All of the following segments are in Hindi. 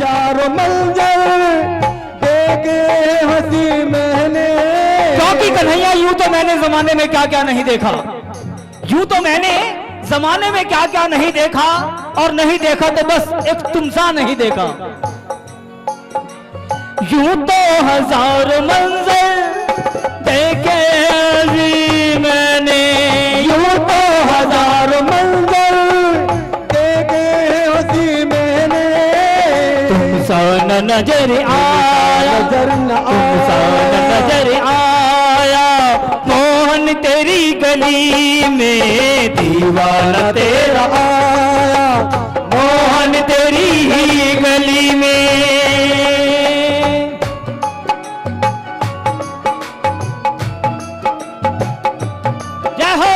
हजारों मंजर देखे हंसी मैंने। क्योंकि कन्हैया यूं तो मैंने जमाने में क्या क्या नहीं देखा, यूं तो मैंने जमाने में क्या क्या नहीं देखा, और नहीं देखा तो बस एक तुमसा नहीं देखा। यूं तो हजारों मंजर देखे हंसी मैंने, यूं तो हजारों मंजर देखे हंसी मैंने। तुमसा न नजर आया, नजर न तुमसा न नजर आया, मोहन तेरी गली में दीवाना तेरा आया, मोहन तेरी ही गली में। जय हो।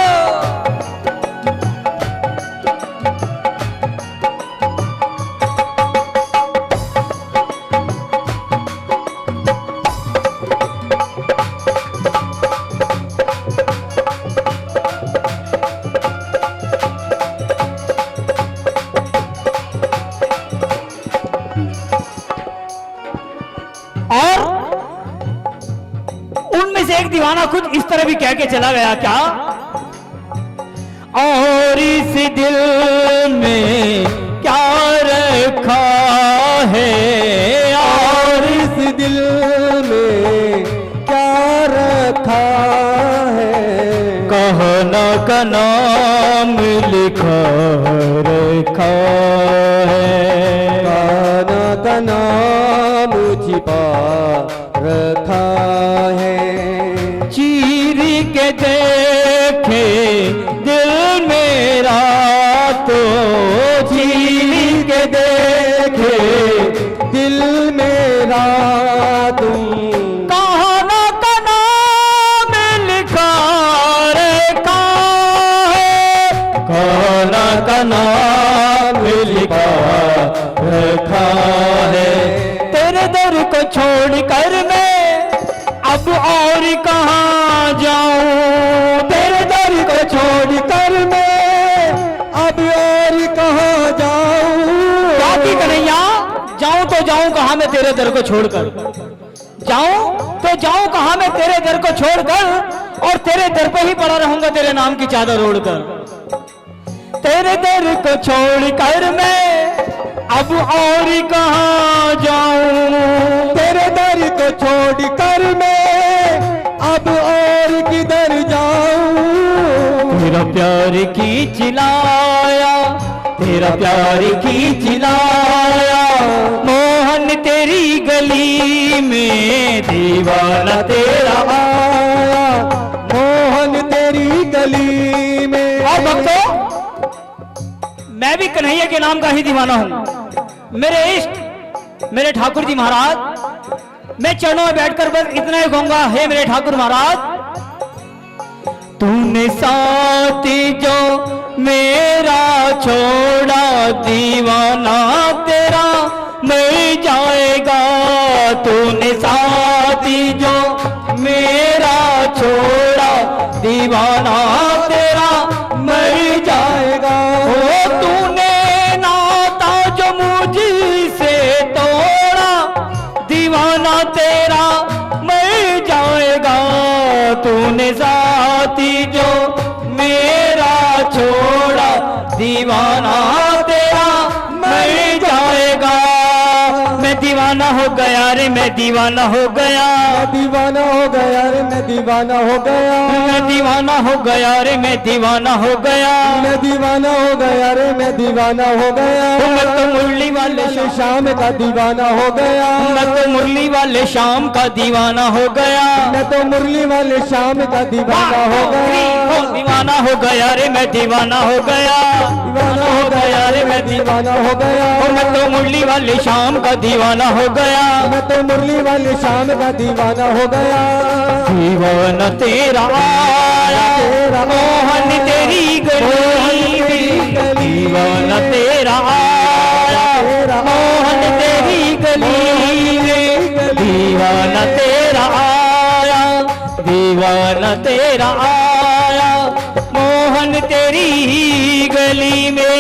और उनमें से एक दीवाना खुद इस तरह भी कह के चला गया, क्या? और इस दिल में क्या रखा है, और इस दिल में क्या रखा है। कहना का नाम लिखा रखा है, काना का नाम छिपा रखा है। चीर के देखे दिल मेरा तो, चीर के देखे दिल मेरा तुम। कहना का नाम लिखा रखा है, कहना का नाम लिखा रखा है। तेरे दर को छोड़ कर मैं अब और कहाँ जाऊं, तेरे दर को छोड़ कर मैं अब और कहाँ जाऊं। बाकी कन्हैया जाऊं तो जाऊं कहाँ मैं तेरे दर को छोड़कर, जाऊं तो जाऊं कहाँ मैं तेरे दर को छोड़कर, और तेरे दर पे ही पड़ा रहूंगा तेरे नाम की चादर ओढ़कर। तेरे दर को छोड़कर मैं अब और कहाँ जाऊं, तेरे दर को छोड़ कर मैं अब और किधर जाऊं। तेरा प्यार की चिलाया, तेरा प्यार की चिलाया, मोहन तेरी गली में दीवाना तेरा आया, मोहन तेरी गली में। और भक्तों, मैं भी कन्हैया के नाम का ही दीवाना हूं। मेरे इष्ट मेरे ठाकुर जी महाराज, मैं चरणों में बैठकर बस इतना ही कहूंगा, हे मेरे ठाकुर महाराज, तूने साथ जो मेरा छोड़ा दीवाना तेरा मर जाएगा। तूने साथ जो मेरा छोड़ा दीवाना तेरा मर जाएगा। ओ तूने नाता जो मुझसे तोड़ा दीवाना तेरा मर जाएगा। तूने साथी जो मेरा छोड़ा दीवाना तेरा मर जाएगा। मैं दीवाना हो गया रे, मैं दीवाना हो गया, दीवाना हो गया रे, मैं दीवाना हो गया, मैं दीवाना हो गया रे, मैं दीवाना हो गया, मैं दीवाना हो गया रे, मैं दीवाना हो गया। मैं तो मुरली वाले शाम का दीवाना हो गया, मैं तो मुरली वाले शाम का दीवाना हो गया, मैं तो मुरली वाले शाम का दीवाना हो गया। दीवाना हो गया रे, मैं दीवाना हो गया, दीवाना हो गया रे, मैं दीवाना हो गया। मैं तो मुरली वाले शाम का दीवाना हो गया, मैं तो मुरली वाले शाम का दीवाना हो गया। दीवाना तेरा आया, तेरा मोहन तेरी गली में, दीवाना तेरा आया, मोहन तेरी गली में, दीवाना तेरा आया, दीवाना तेरा आया, मोहन तेरी गली में।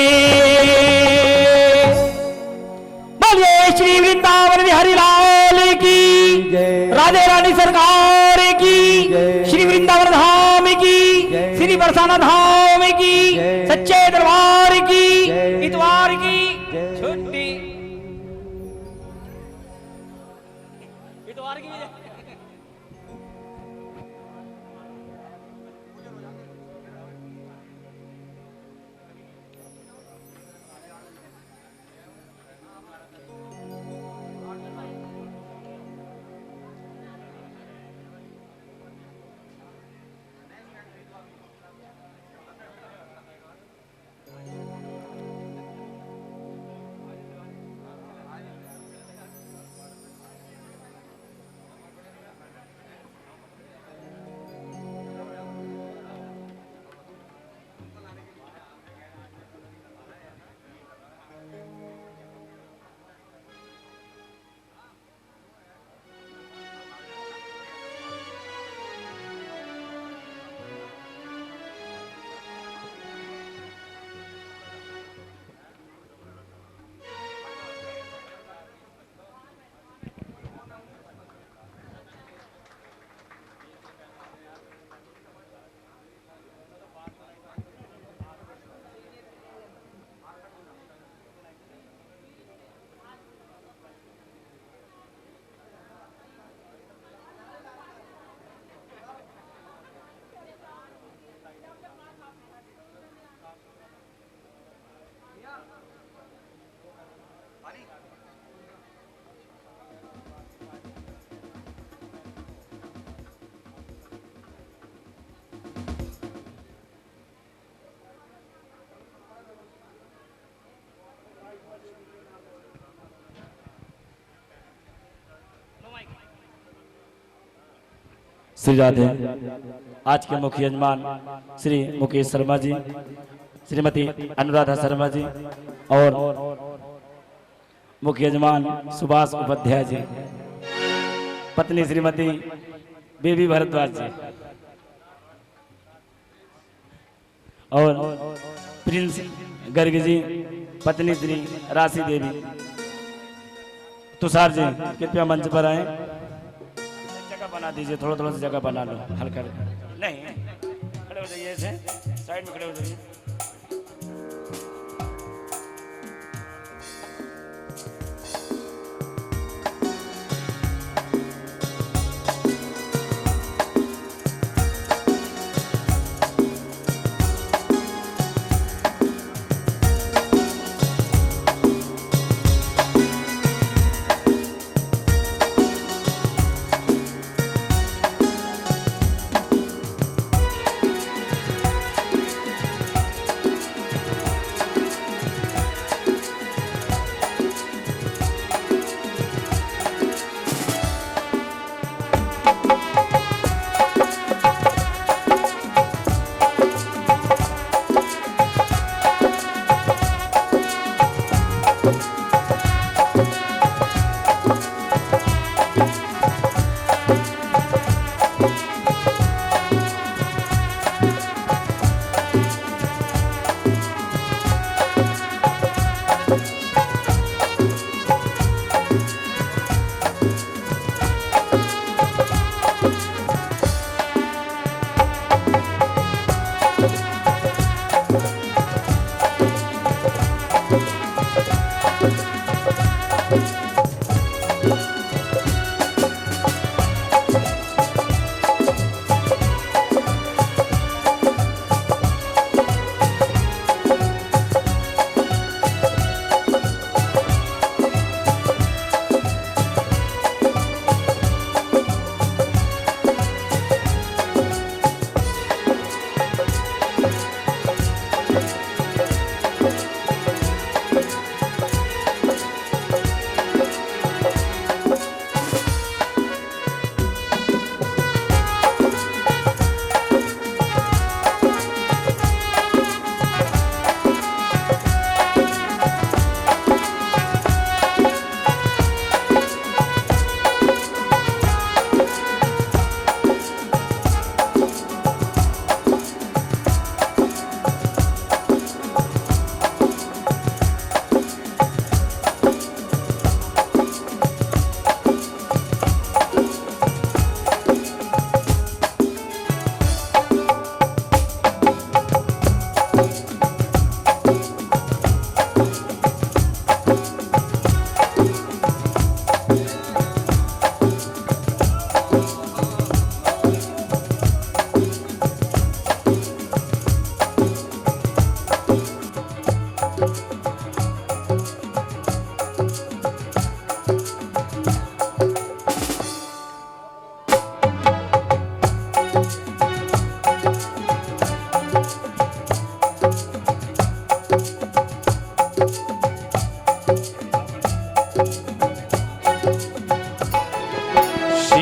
बोलिए श्री सच्चे दरबार की जय। इतवार की जय। छुट्टी। इतवार की भी जय। श्री राधे। आज के मुख्य यजमान श्री मुकेश शर्मा जी, श्रीमती अनुराधा शर्मा जी और मुख्य यजमान सुभाष उपाध्याय जी, पत्नी श्रीमती बेबी भारद्वाज जी और प्रिंस गर्ग जी, पत्नी श्री राशि देवी। तुषार जी कृपया मंच पर आए। जगह बना दीजिए, थोड़ा थोड़ा सा जगह बना लो, हल्का नहीं, खड़े हो जाइए, ऐसे साइड में खड़े हो जाइए।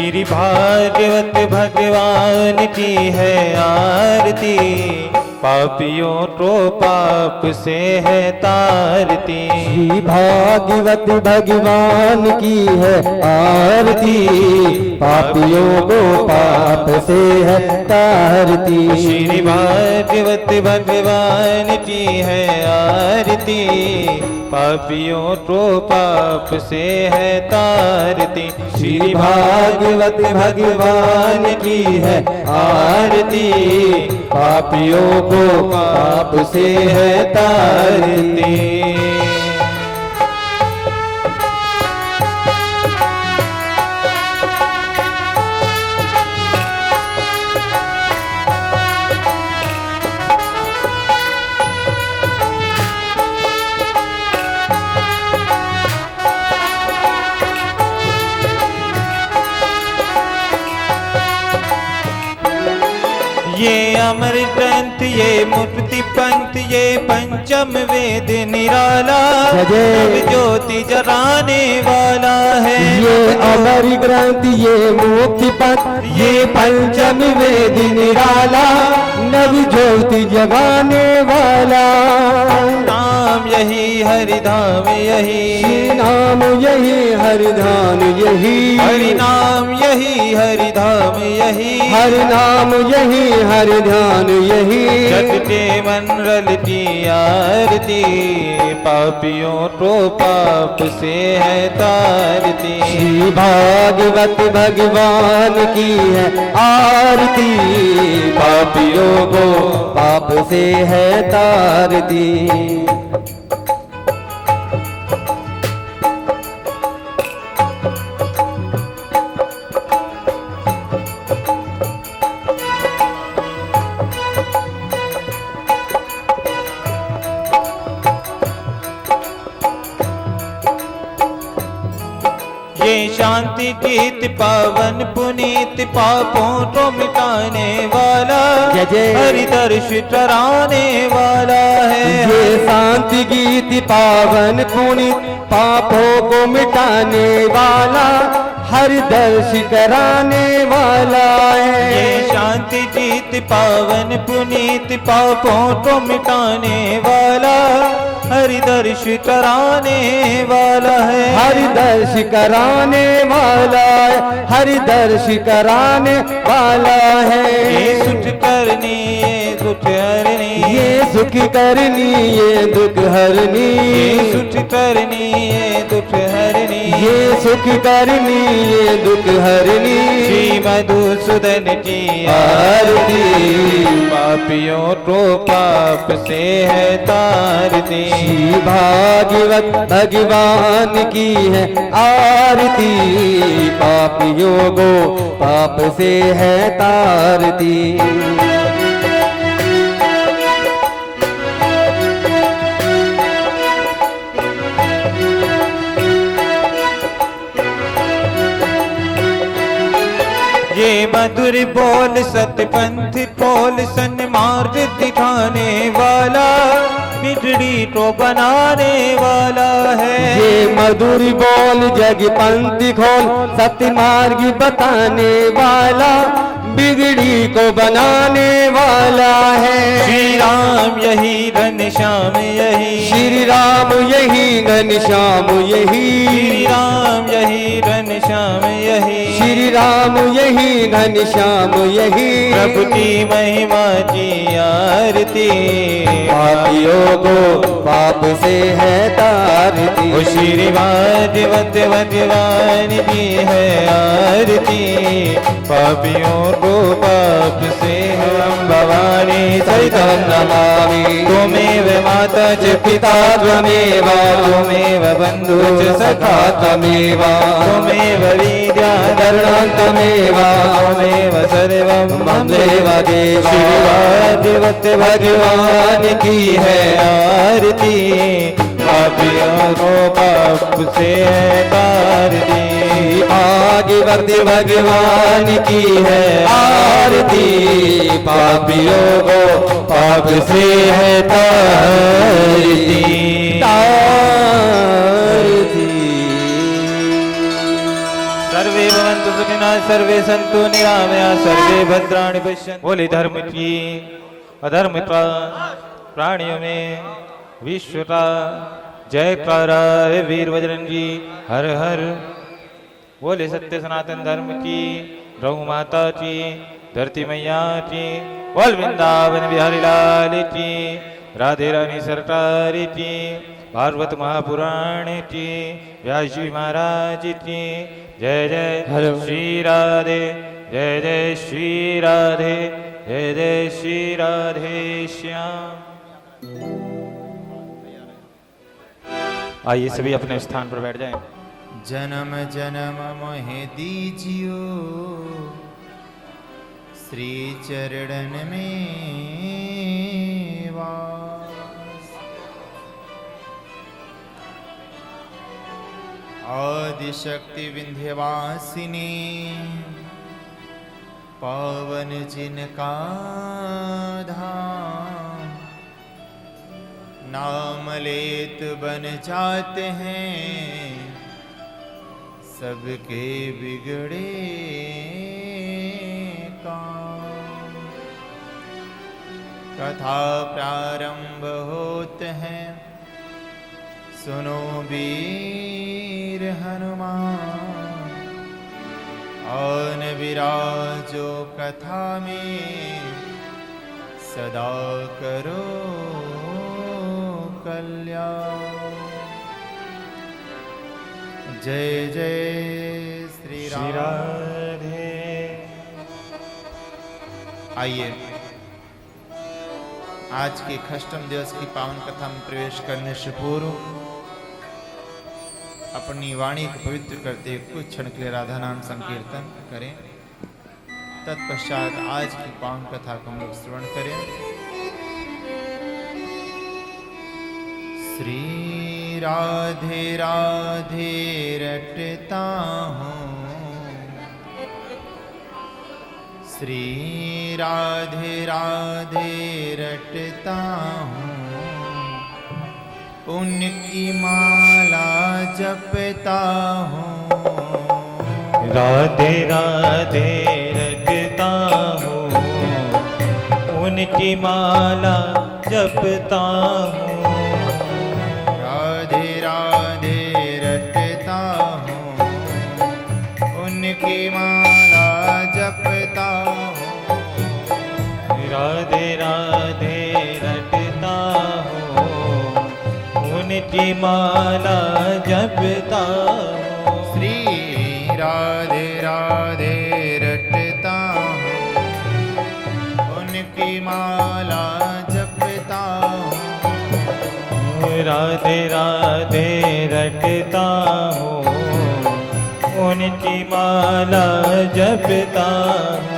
श्री भागवत भगवान की है आरती, पापियों को पाप से है तारती। श्री भागवत भगवान की है आरती, पापियों को पाप से है तारती। श्री भागवत भगवान की है आरती, पापियों को पाप से है तारती। श्री भागवत भगवान की है आरती, पापियों को पाप से है तारती। ये अमर ग्रंथ, ये मुक्ति पंथ, ये पंचम वेद निराला, जय। ज्योति जगाने वाला है। ये अमर ग्रंथ, ये मुक्ति पथ, ये पंचम वेद निराला, नव ज्योति जगाने वाला। नाम यही हरिधाम यही, नाम यही हरिधाम यही, हरि नाम यही हरिधाम यही, हरि नाम यही हरिधाम यही। जग के मंडल की आरती, पापियों को पाप से है तारती। श्री भागवत भगवान की है आरती, पापियों को पाप से है तारती। ये शांति गीत पावन पुनीत, पापों को मिटाने वाला, जय जय। हरि दर्श कराने वाला है। ये शांति गीत पावन पुनीत, पापों को मिटाने वाला, हर दर्श कराने वाला है। ये शांति गीत पावन पुनीत, पापों को मिटाने वाला, हरि दर्श कराने वाला है। हरि दर्श कराने वाला है, हरि दर्श कराने वाला है। ये सुख करनी ये दुख हरनी, ये सुख करनी ये दुख हरनी, ये सुख करनी ये दुख हरनी, ये सुख करनी ये दुख हरनी। श्री मधुसूदन की आरती, पापियों को पाप से है तारती। श्री भागवत भगवान की है आरती, पापियों को पाप से है तारती। ये मधुर बोल सतपंथ बोल सन्मार्ग दिखाने वाला, बिगड़ी को बनाने वाला है। ये मधुर बोल जग पंथी खोल, सत्य मार्ग बताने वाला, बिगड़ी को बनाने वाला है। श्री राम यही घनश्याम यही, श्री राम यही घनश्याम यही, श्री राम यही घनश्याम यही, श्री राम यही घनश्याम यही। प्रभु की महिमा की आरती, पापियों को पाप से है तारती। ओ श्री भागवत भगवान की है आरती, पापियों को पाप से है। भवानी सहितं नमामि, त्वमेव माता च पिता त्वमेव, त्वमेव बन्धु च सखा त्वमेव, त्वमेव शरणं त्वमेव, त्वमेव सर्वं मम देव देव। श्री भागवत भगवान की है आरती, पापियों को पाप से है तारती। भागवत भगवान की है आरती, पापियों को पाप से है तारती। तारती। सर्वे भवन्तु सुखिनः। सर्वे सन्तु निरामया सर्वे भद्राणि पश्यन्तु। बोले धर्म की अधर्म का प्राणियों में विश्व का जयकारा है वीर बजरंगी हर हर। बोले सत्य सनातन धर्म की गौ माता की धरती मैया की बोल वृंदावन बिहारी लाल की राधे रानी सरकार की भागवत महापुराण की व्यास जी महाराज की जय जय श्री राधे जय जय श्री राधे जय जय श्री राधे श्याम। आइए सभी अपने स्थान पर बैठ जाएं। जन्म जन्म मोहे दीजियो श्री चरणन में वास। आदिशक्ति विंध्यवासिनी पावन जिनका धाम नाम लेत बन जाते हैं सबके बिगड़े काम। कथा प्रारंभ होते हैं सुनो वीर हनुमान आन विराजो कथा में सदा करो कल्याण। जय जय श्री राधे। आइए आज के खष्टम दिवस की पावन कथा में प्रवेश करने से पूर्व अपनी वाणी को पवित्र करते कुछ क्षण के लिए राधा नाम संकीर्तन करें। तत्पश्चात आज की पावन कथा को हम लोग श्रवण करें। श्री राधे राधे रटता हूँ श्री राधे राधे रटता हूँ उनकी माला जपता हूँ। राधे राधे रटता हूँ उनकी माला जपता हूँ। राधे राधे रटता हूँ उनकी माला जपता हूँ। राधे राधे रटता हूँ उनकी माला जपता हूँ। श्री राधे राधे रटता हूँ उनकी माला जपता हूँ। राधे राधे रटता हूँ उनकी माला जपता हूँ।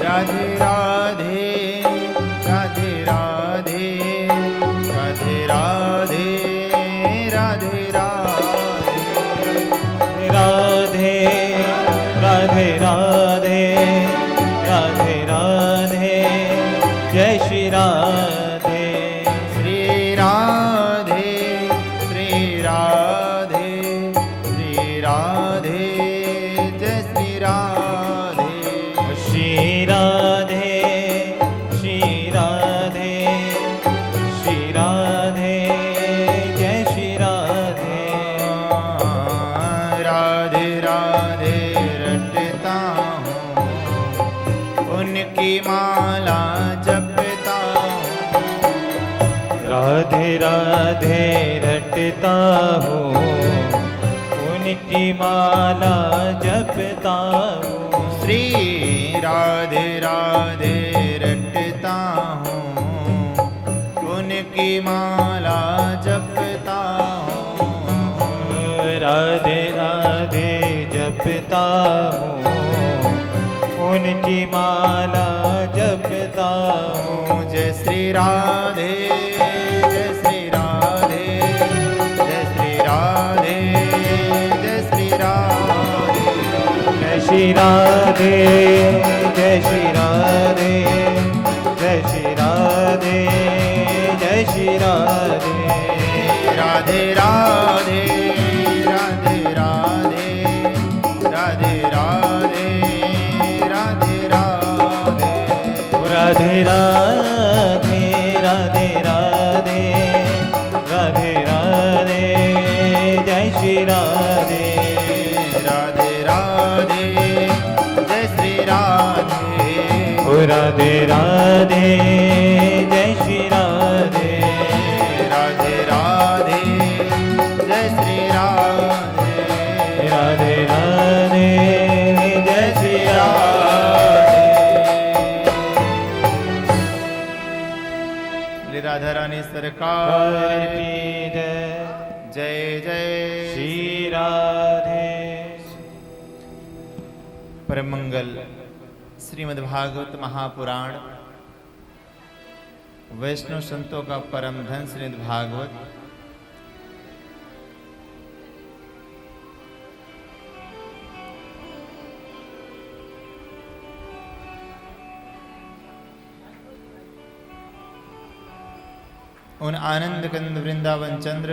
राधे राधे राधे राधे राधे राधे राधे राधे राधे राधे राधे राधे जय श्री राधे। श्री राधे श्री राधे श्री राधे जय श्री राधे। श्री राधे श्री राधे श्री राधे जय श्री राधे। राधे राधे रटता राधे रटता हूँ, उनकी माला जपता हूँ। श्री राधे राधे रटता हूँ, उनकी माला जपता हूँ। राधे राधे जपता हूँ, उनकी माला जपता हूँ। जय श्री राधे जय श्री राधे जय श्री राधे जय श्री राधे। जय श्री राधे जय श्री राधे जय श्री राधे जय श्री राधे। राधे राधे राधे राधे राधे राधे राधे राधे। राधे राधे राधे राधे राधे राधे जय श्री राधे। राधे राधे जय श्री राधे। ओ राधे राधे जय श्री राधे। राधे राधे जय श्री राधे। राधे राधे जय श्री राधे। राधा रानी सरकार की जय। जय जय श्री राधे। परम मंगल श्रीमद् भागवत महापुराण वैष्णव संतों का परम धन श्रीमद् भागवत उन आनंद कंद वृंदावन चंद्र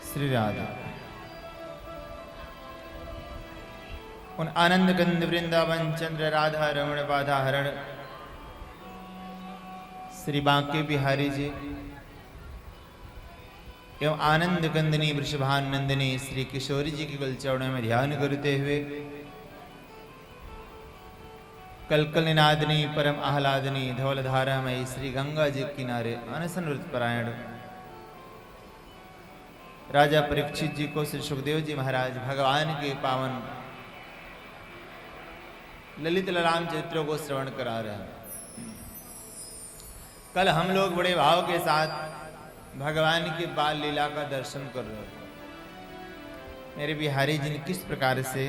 श्री राधा उन आनंद कंद वृंदावन चंद्र राधा रमण बाधा हरण श्री बांके बिहारी जी एवं आनंद कंदनी वृषभानंदिनी श्री किशोरी जी के कल चरणों में ध्यान करते हुए कलकल निनादनी परम आह्लादनी धवल धारामयी श्री गंगा जी किनारे अनशन व्रत परायण राजा परीक्षित जी को श्री सुखदेव जी महाराज भगवान के पावन ललित ललाम चरित्रों को श्रवण करा रहे हैं। कल हम लोग बड़े भाव के साथ भगवान के बाल लीला का दर्शन कर रहे हैं। मेरे बिहारी जी ने किस प्रकार से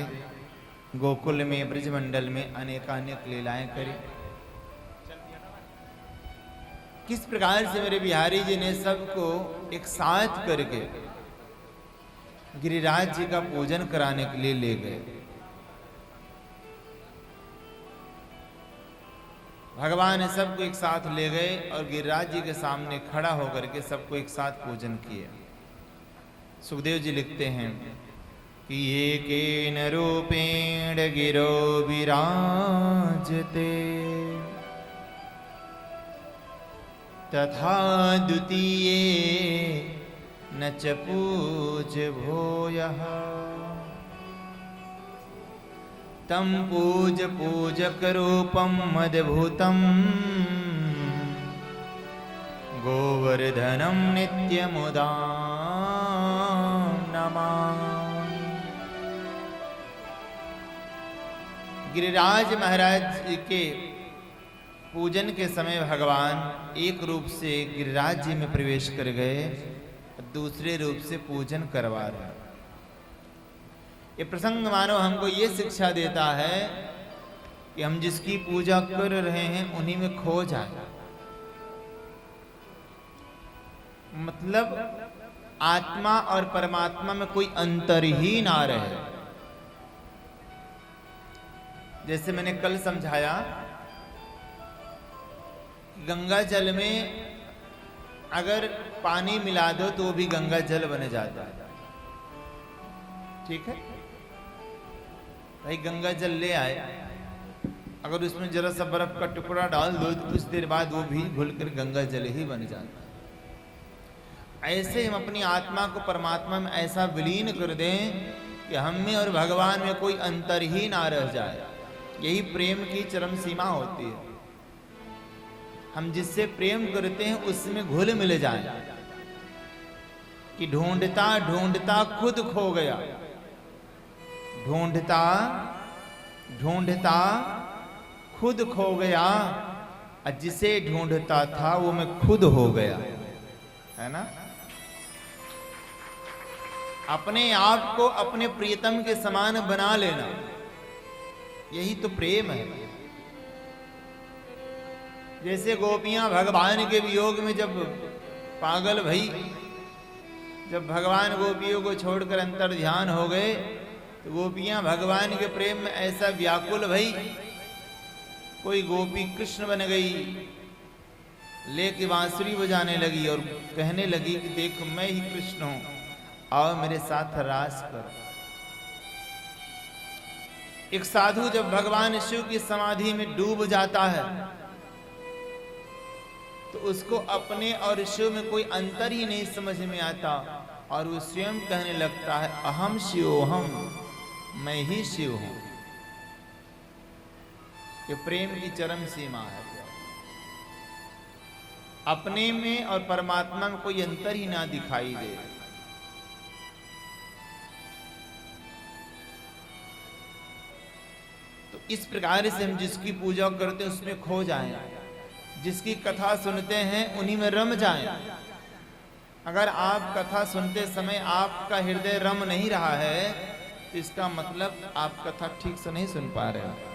गोकुल में ब्रजमंडल में अनेकानेक लीलाएं करी, किस प्रकार से मेरे बिहारी जी ने सबको एक साथ करके गिरिराज जी का पूजन कराने के लिए ले गए। भगवान सबको एक साथ ले गए और गिरिराज जी के सामने खड़ा होकर के सबको एक साथ पूजन किए। सुखदेव जी लिखते हैं कि ये केन रूपेण गिरो विराजते तथा द्वितीये न च पूज भूयः तम पूज पूजक रूपम मदभूतम गोवर्धनम नित्यमुदा नमामि। गिरिराज महाराज जी के पूजन के समय भगवान एक रूप से गिरिराज जी में प्रवेश कर गए, दूसरे रूप से पूजन करवा रहे। ये प्रसंग मानो हमको ये शिक्षा देता है कि हम जिसकी पूजा कर रहे हैं उन्हीं में खो जाए। मतलब आत्मा और परमात्मा में कोई अंतर ही ना रहे। जैसे मैंने कल समझाया, गंगा जल में अगर पानी मिला दो तो वो भी गंगा जल बन जाता है। ठीक है भाई, गंगा जल ले आए, अगर उसमें जरा सा बर्फ का टुकड़ा डाल दो तो कुछ देर बाद वो भी घुलकर गंगा जल ही बन जाता है। ऐसे हम अपनी आत्मा को परमात्मा में ऐसा विलीन कर दें कि हम में और भगवान में कोई अंतर ही ना रह जाए। यही प्रेम की चरम सीमा होती है। हम जिससे प्रेम करते हैं उसमें घुल मिल जाए कि ढूंढता ढूंढता खुद खो गया, ढूंढता ढूंढता खुद खो गया, और जिसे ढूंढता था वो मैं खुद हो गया, है ना। अपने आप को अपने प्रियतम के समान बना लेना, यही तो प्रेम है। जैसे गोपियां भगवान के वियोग में जब पागल भई, जब भगवान गोपियों को छोड़कर अंतर ध्यान हो गए, तो गोपियां भगवान के प्रेम में ऐसा व्याकुल भई, कोई गोपी कृष्ण बन गई, लेके बांसुरी बजाने लगी और कहने लगी कि देख मैं ही कृष्ण हूं, आओ मेरे साथ रास कर। एक साधु जब भगवान शिव की समाधि में डूब जाता है तो उसको अपने और शिव में कोई अंतर ही नहीं समझ में आता, और वो स्वयं कहने लगता है अहम शिवोहम, मैं ही शिव हूं। ये प्रेम की चरम सीमा है। अपने में और परमात्मा में कोई अंतर ही ना दिखाई दे। तो इस प्रकार से हम जिसकी पूजा करते हैं उसमें खो जाएं, जिसकी कथा सुनते हैं उन्हीं में रम जाएं। अगर आप कथा सुनते समय आपका हृदय रम नहीं रहा है तो इसका मतलब आप कथा ठीक से नहीं सुन पा रहे हैं।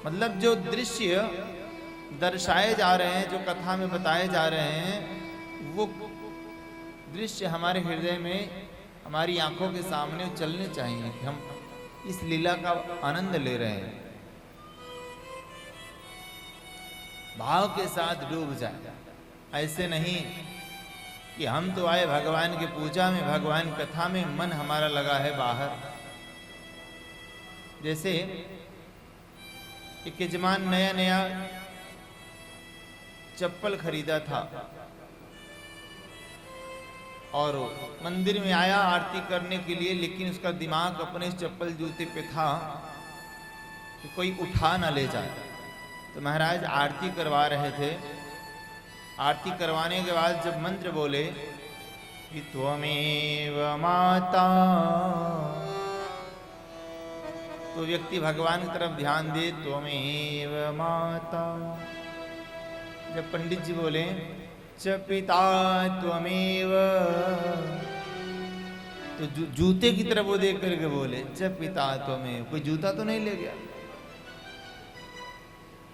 मतलब जो दृश्य दर्शाए जा रहे हैं, जो कथा में बताए जा रहे हैं, वो दृश्य हमारे हृदय में, हमारी आंखों के सामने चलने चाहिए कि हम इस लीला का आनंद ले रहे हैं। भाव के साथ डूब जाए। ऐसे नहीं कि हम तो आए भगवान की पूजा में, भगवान कथा में, मन हमारा लगा है बाहर। जैसे एक यजमान नया नया चप्पल खरीदा था और मंदिर में आया आरती करने के लिए, लेकिन उसका दिमाग अपने चप्पल जूते पे था कि कोई उठा ना ले जाए। तो महाराज आरती करवा रहे थे। आरती करवाने के बाद जब मंत्र बोले कि त्वमेव माता, तो व्यक्ति भगवान की तरफ ध्यान दे, त्वमेव माता। जब पंडित जी बोले च पिता त्वमेव, तो जूते की तरफ वो देख करके बोले च पिता त्वमेव, कोई जूता तो नहीं ले गया।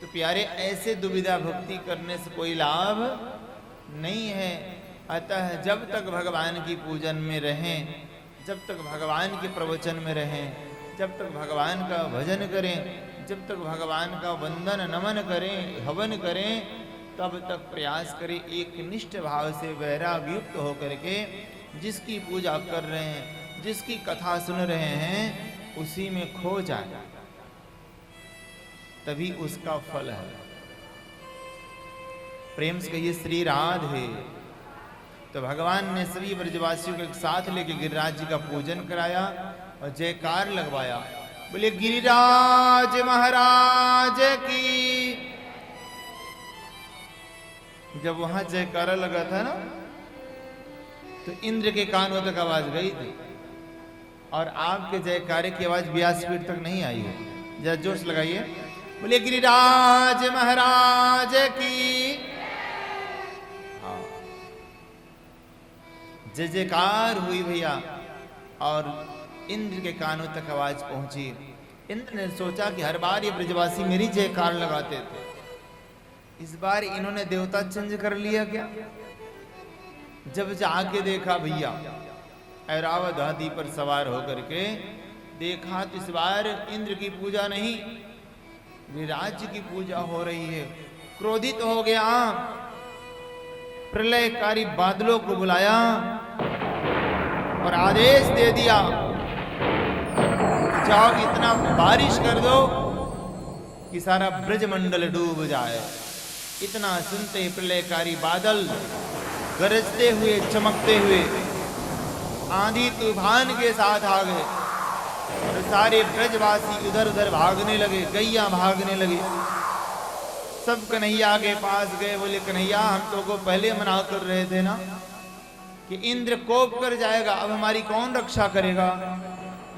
तो प्यारे, ऐसे दुविधा भक्ति करने से कोई लाभ नहीं है। अतः जब तक भगवान की पूजन में रहें, जब तक भगवान के प्रवचन में रहें, जब तक भगवान का भजन करें, जब तक भगवान का वंदन नमन करें, हवन करें, तब तक प्रयास करें एक निष्ठ भाव से वैराग युक्त होकर के जिसकी पूजा कर रहे हैं, जिसकी कथा सुन रहे हैं, उसी में खो जाए, तभी उसका फल है। प्रेम से कहिए श्री राधे। तो भगवान ने सभी ब्रजवासियों को एक साथ लेके गिरिराज जी का पूजन कराया और जयकार लगवाया। बोले गिरिराज महाराज की। जब वहां जयकारा लगा था ना, तो इंद्र के कानों तक आवाज गई थी, और आपके जयकारे की आवाज व्यासपीठ तक नहीं आई है। जरा जोश लगाइए, बोले गिरिराज महाराज की। हाँ, जय जयकार हुई भैया, और इंद्र के कानों तक आवाज पहुंची। इंद्र ने सोचा कि हर बार ये ब्रजवासी मेरी जयकार लगाते थे, इस बार इन्होंने देवता चेंज कर लिया क्या। जब जाके देखा भैया ऐरावत हाथी पर सवार होकर के देखा, तो इस बार इंद्र की पूजा नहीं, विराज की पूजा हो रही है। क्रोधित हो गया, प्रलयकारी बादलों को बुलाया और आदेश दे दिया, जाओ इतना बारिश कर दो कि सारा ब्रजमंडल डूब जाए। इतना सुनते ही प्रलयकारी बादल गरजते हुए, चमकते हुए आंधी तूफान के साथ आ गए और सारे ब्रजवासी इधर उधर भागने लगे, गैया भागने लगे। सब कन्हैया के पास गए, बोले कन्हैया हम तो को पहले मना कर रहे थे ना कि इंद्र कोप कर जाएगा, अब हमारी कौन रक्षा करेगा।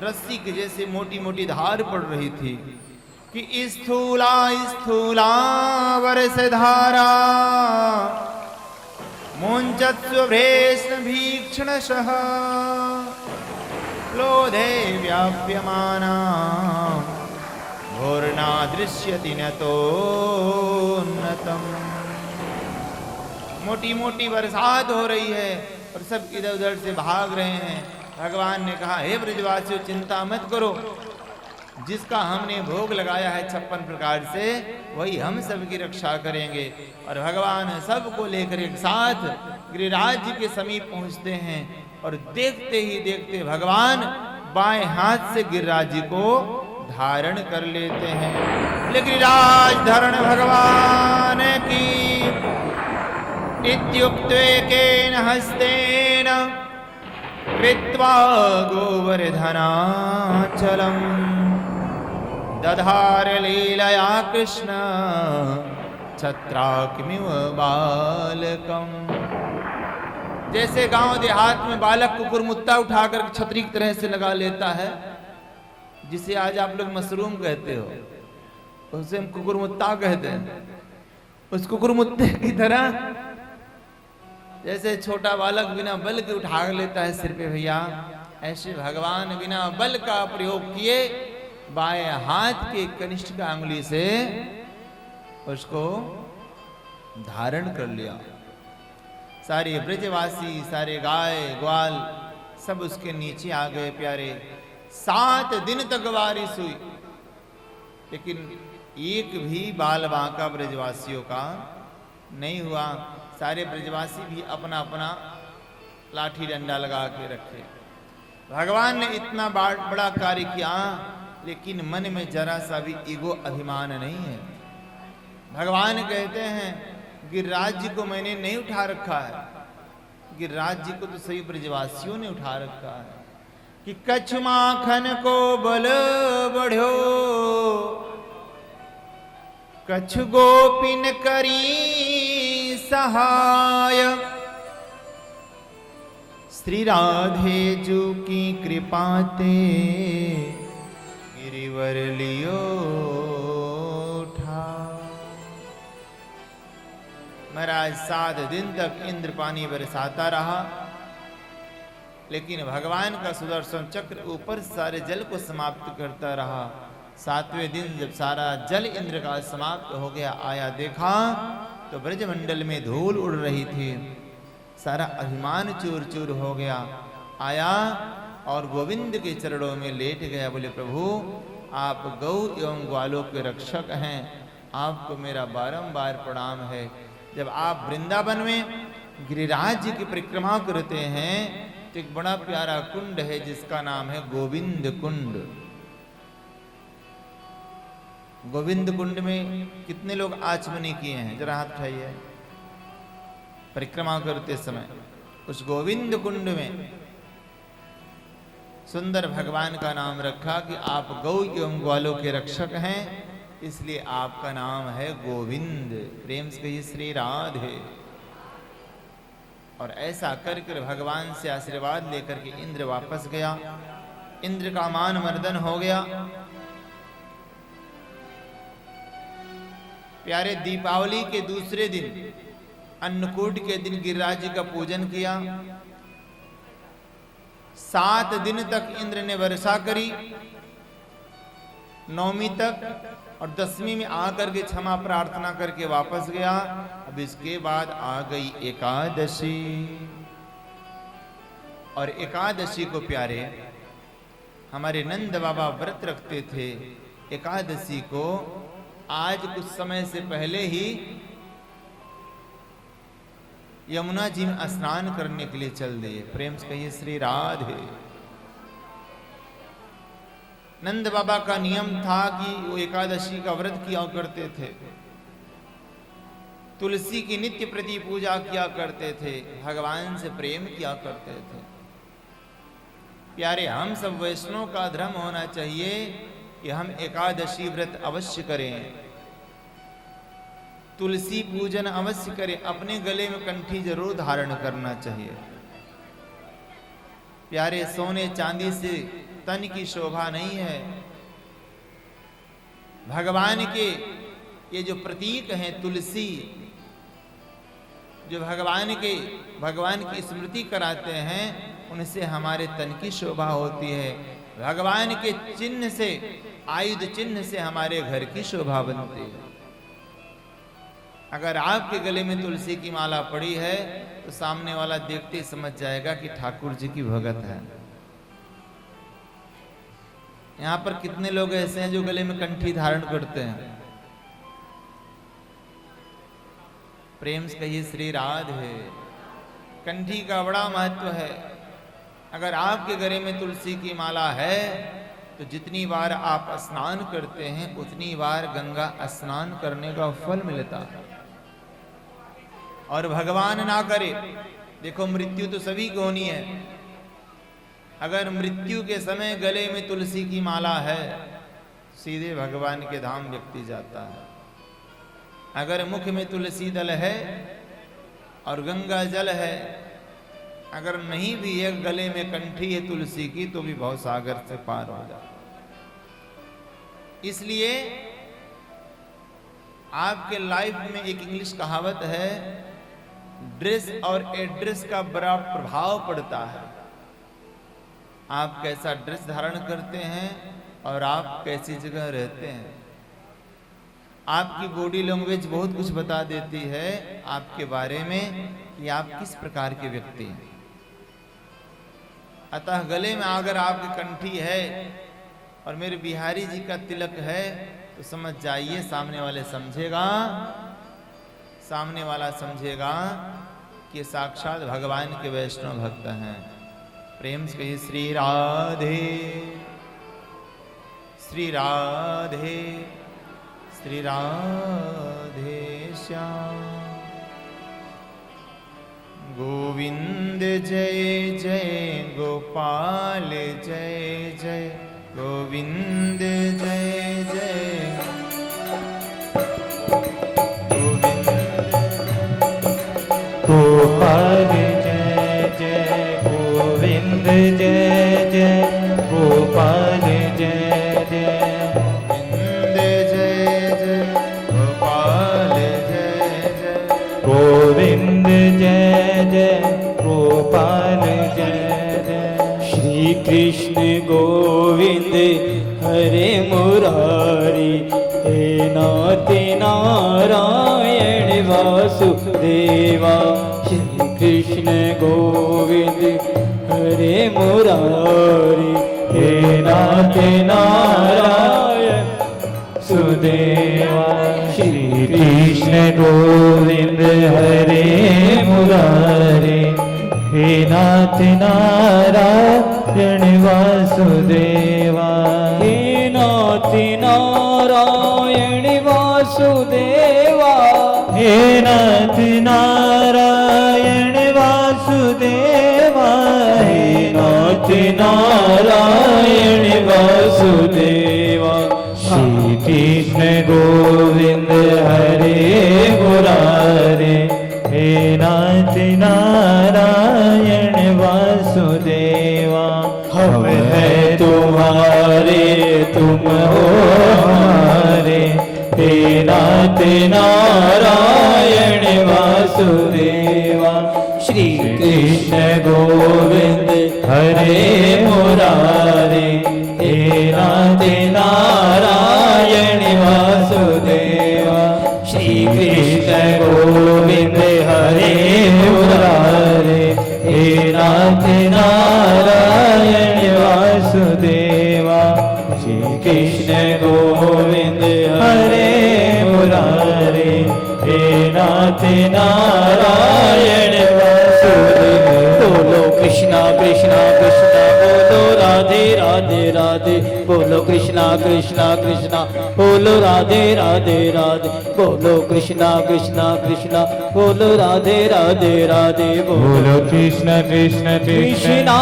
रस्सी के जैसे मोटी मोटी धार पड़ रही थी कि स्थूला स्थूला वर्ष धारा मुंचत्स्वभ्रेष्ण भीक्षणशः क्लोधे व्याप्यमाना घोरना दृश्यति न तोन्नतम्। मोटी मोटी बरसात हो रही है और सब इधर उधर से भाग रहे हैं। भगवान ने कहा, हे ब्रजवासियों चिंता मत करो, जिसका हमने भोग लगाया है 56 प्रकार से वही हम सबकी रक्षा करेंगे। और भगवान सबको लेकर एक साथ गिरिराज जी के समीप पहुंचते हैं और देखते ही देखते भगवान बाएं हाथ से गिरिराज जी को धारण कर लेते हैं। गिरिराज धरण भगवान की इत्युक्तेन हस्तेन कृत्वा गोवर्धनाचलम् दधार लीलया कृष्ण छत्राकिमिव बालकम। जैसे गांव देहात में बालक कुकुरमुत्ता उठाकर छतरी की तरह से लगा लेता है, जिसे आज आप लोग मशरूम कहते हो, उसे हम कुकुरमुत्ता कहते हैं। उस कुकुरमुत्ते की तरह जैसे छोटा बालक बिना बल के उठा लेता है सिर पे भैया, ऐसे भगवान बिना बल का प्रयोग किए बाएं हाथ के कनिष्ठ का अंगुली से उसको धारण कर लिया। सारे ब्रजवासी, सारे गाय ग्वाल सब उसके नीचे आ गए प्यारे। 7 दिन तक बारिश हुई, लेकिन एक भी बाल बांका ब्रजवासियों का नहीं हुआ। सारे ब्रजवासी भी अपना अपना लाठी डंडा लगा के रखे। भगवान ने इतना बड़ा कार्य किया, लेकिन मन में जरा सा भी ईगो अभिमान नहीं है। भगवान कहते हैं गिरिराज जी को मैंने नहीं उठा रखा है, गिरिराज जी को तो सभी ब्रजवासियों ने उठा रखा है। कि कछु माखन को बल बढ़ो, कछु गोपिन करी सहाय, श्री राधे जू की कृपाते गिरिवर लियो उठा। महाराज 7 दिन तक इंद्र पानी बरसाता रहा, लेकिन भगवान का सुदर्शन चक्र ऊपर सारे जल को समाप्त करता रहा। 7वें दिन जब सारा जल इंद्र का समाप्त हो गया, आया देखा तो ब्रजमंडल में धूल उड़ रही थी, सारा अभिमान चूर चूर हो गया। आया और गोविंद के चरणों में लेट गया, बोले प्रभु आप गौ एवं ग्वालों के रक्षक हैं, आपको मेरा बारंबार प्रणाम है। जब आप वृंदावन में गिरिराज जी की परिक्रमा करते हैं तो एक बड़ा प्यारा कुंड है जिसका नाम है गोविंद कुंड। गोविंद कुंड में कितने लोग आचमनी किए हैं, जरा हाथ उठाइए। परिक्रमा करते समय उस गोविंद कुंड में सुंदर भगवान का नाम रखा कि आप गौ एवं ग्वालों के रक्षक हैं, इसलिए आपका नाम है गोविंद। प्रेम से कहिए श्री राधे। और ऐसा कर कर भगवान से आशीर्वाद लेकर के इंद्र वापस गया। इंद्र का मान मर्दन हो गया। प्यारे दीपावली के दूसरे दिन अन्नकूट के दिन गिरिराज जी का पूजन किया। 7 दिन तक इंद्र ने वर्षा करी, 9वीं तक, और 10वीं में आकर के क्षमा प्रार्थना करके वापस गया। अब इसके बाद आ गई एकादशी, और एकादशी को प्यारे हमारे नंद बाबा व्रत रखते थे। एकादशी को आज कुछ समय से पहले ही यमुना जी में स्नान करने के लिए चल दिए। प्रेम से कहिए श्री राधे। नंद बाबा का नियम था कि वो एकादशी का व्रत किया करते थे। तुलसी की नित्य प्रति पूजा किया करते थे, भगवान से प्रेम किया करते थे। प्यारे, हम सब वैष्णव का धर्म होना चाहिए कि हम एकादशी व्रत अवश्य करें, तुलसी पूजन अवश्य करें, अपने गले में कंठी जरूर धारण करना चाहिए। प्यारे, सोने चांदी से तन की शोभा नहीं है। भगवान के ये जो प्रतीक हैं तुलसी, जो भगवान की स्मृति कराते हैं, उनसे हमारे तन की शोभा होती है। भगवान के चिन्ह से, आयुध चिन्ह से हमारे घर की शोभा बनती है। अगर आपके गले में तुलसी की माला पड़ी है तो सामने वाला देखते ही समझ जाएगा कि ठाकुर जी की भगत है। यहां पर कितने लोग ऐसे हैं जो गले में कंठी धारण करते हैं? प्रेम से कहिए श्री राधे। कंठी का बड़ा महत्व है। अगर आपके गले में तुलसी की माला है तो जितनी बार आप स्नान करते हैं उतनी बार गंगा स्नान करने का फल मिलता है। और भगवान ना करे, देखो मृत्यु तो सभी को होनी है। अगर मृत्यु के समय गले में तुलसी की माला है, सीधे भगवान के धाम व्यक्ति जाता है। अगर मुख में तुलसी दल है और गंगा जल है, अगर नहीं भी है, गले में कंठी है तुलसी की, तो भी बहुत सागर से पार हो जाता। इसलिए आपके लाइफ में एक इंग्लिश कहावत है, ड्रेस और एड्रेस का बड़ा प्रभाव पड़ता है। आप कैसा ड्रेस धारण करते हैं और आप कैसी जगह रहते हैं। आपकी बॉडी लैंग्वेज बहुत कुछ बता देती है आपके बारे में कि आप किस प्रकार के व्यक्ति हैं। अतः गले में अगर आपकी कंठी है और मेरे बिहारी जी का तिलक है तो समझ जाइए सामने वाला समझेगा कि साक्षात भगवान के वैष्णव भक्त हैं। प्रेम से कहिए श्री राधे, श्री राधे, श्री राधे श्याम। गोविंद जय जय गोपाल जय जय, गोविंद जय जय गोपाल जय जय, गोविंद जय जय गोपाल जय जय, गोविंद जय जय गोपाल जय जय। श्री कृष्ण गोविंद हरे मुरारी, हे नाथ नारायण वासुदेवा। श्री कृष्ण गोविंद हरे मुरारी, हे नाथ नारायण सुदेवा। श्री कृष्ण गोविंद हरे मुरारे, हे नाथ नारायण वासुदेवा। हे नाथ नारायण वासुदेवा, हे नाथ नारायण वासुदेवा, हे नाथ नारायण वासुदेवा। श्री कृष्ण गोविंद हरे मुरारे, हे नाथ नारायण वासुदेवा। हम हैं तुम्हारे तुम हो हमारे, हे नाथ नारायण वासुदेवा। श्री कृष्ण गोविंद हरे मुरारे, हे नाथ नारायण वासुदेवा। श्री कृष्ण गोविंद हरे मुरारे, हे नाथ नारायण वासुदेवा। श्री कृष्ण गोविंद हरे मुरारे, हे नाथ नारायण वासुदेवा। बोलो कृष्णा कृष्णा कृष्णा, बोलो राधे राधे राधे बोलो कृष्णा कृष्णा कृष्णा बोलो राधे राधे राधे बोलो कृष्णा कृष्णा कृष्णा बोलो राधे राधे राधे बोलो कृष्ण कृष्ण कृष्णा